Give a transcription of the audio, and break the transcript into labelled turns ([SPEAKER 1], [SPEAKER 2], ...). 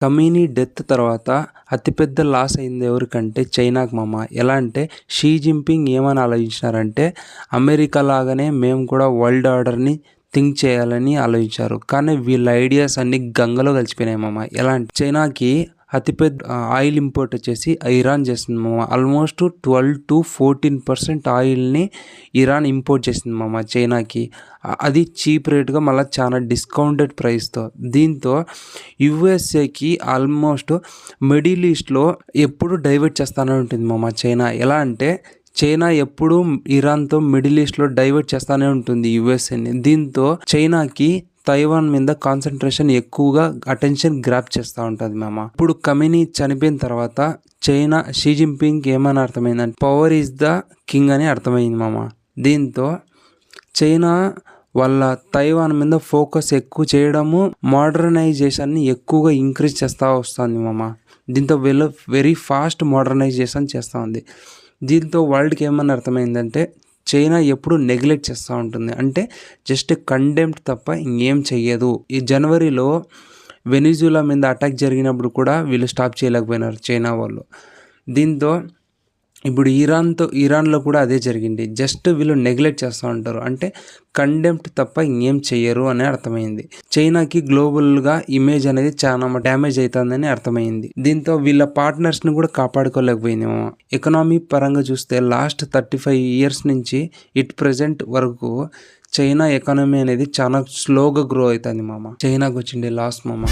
[SPEAKER 1] ఖమీనీ death తర్వాత అతిపెద్ద loss అయింది ఎవరికంటే చైనాకు మామ. ఎలా అంటే షీ జిన్పింగ్ ఏమని ఆలోచించినారంటే అమెరికా లాగానే మేము కూడా వరల్డ్ ఆర్డర్ని థింక్ చేయాలని ఆలోచించారు. కానీ వీళ్ళ ఐడియాస్ అన్ని గంగలో కలిసిపోయినాయి మామ. ఎలా అంటే చైనాకి అతిపెద్ద ఆయిల్ ఇంపోర్ట్ వచ్చేసి ఇరాన్ చేస్తుంది మామ. ఆల్మోస్ట్ 12-14% ఆయిల్ని ఇరాన్ ఇంపోర్ట్ చేసింది మామ చైనాకి. అది చీప్ రేట్గా మళ్ళీ చాలా డిస్కౌంటెడ్ ప్రైస్తో. దీంతో యుఎస్ఏకి ఆల్మోస్ట్ మిడిల్ ఈస్ట్లో ఎప్పుడు డైవర్ట్ చేస్తూనే ఉంటుంది మామ చైనా. ఎలా అంటే చైనా ఎప్పుడు ఇరాన్తో మిడిల్ ఈస్ట్లో డైవర్ట్ చేస్తూనే ఉంటుంది యుఎస్ఏని. దీంతో చైనాకి తైవాన్ మీద కాన్సన్ట్రేషన్ ఎక్కువగా అటెన్షన్ గ్రాప్ చేస్తూ ఉంటుంది మామ. ఇప్పుడు ఖమీనీ చనిపోయిన తర్వాత చైనా షీ జిన్పింగ్ ఏమని అర్థమైందంటే పవర్ ఈజ్ ద కింగ్ అని అర్థమైంది మామ. దీంతో చైనా వాళ్ళ తైవాన్ మీద ఫోకస్ ఎక్కువ చేయడము, మోడర్నైజేషన్ని ఎక్కువగా ఇంక్రీజ్ చేస్తూ వస్తుంది మామ. దీంతో వీళ్ళు వెరీ ఫాస్ట్ మోడర్నైజేషన్ చేస్తూ ఉంది. దీంతో వరల్డ్కి ఏమని అర్థమైందంటే చైనా ఎప్పుడు నెగ్లెక్ట్ చేస్తూ ఉంటుంది, అంటే జస్ట్ కండెమ్ట్ తప్ప ఇంకేం చెయ్యదు. ఈ జనవరిలో వెనిజులా మీద అటాక్ జరిగినప్పుడు కూడా వీళ్ళు స్టాప్ చేయలేకపోయినారు చైనా వాళ్ళు. దీంతో ఇప్పుడు ఇరాన్లో కూడా అదే జరిగింది. జస్ట్ వీళ్ళు నెగ్లెక్ట్ చేస్తూ ఉంటారు, అంటే కండెమ్ట్ తప్ప ఇంకేం చెయ్యరు అని అర్థమైంది. చైనాకి గ్లోబల్గా ఇమేజ్ అనేది చాలా డ్యామేజ్ అవుతుందని అర్థమైంది. దీంతో వీళ్ళ పార్ట్నర్స్ని కూడా కాపాడుకోలేకపోయింది మామ. ఎకనామీ పరంగా చూస్తే లాస్ట్ 35 years నుంచి ప్రెజెంట్ వరకు చైనా ఎకానమీ అనేది చాలా స్లోగా గ్రో అవుతుంది మామ. చైనాకు వచ్చిండే లాస్ మామ.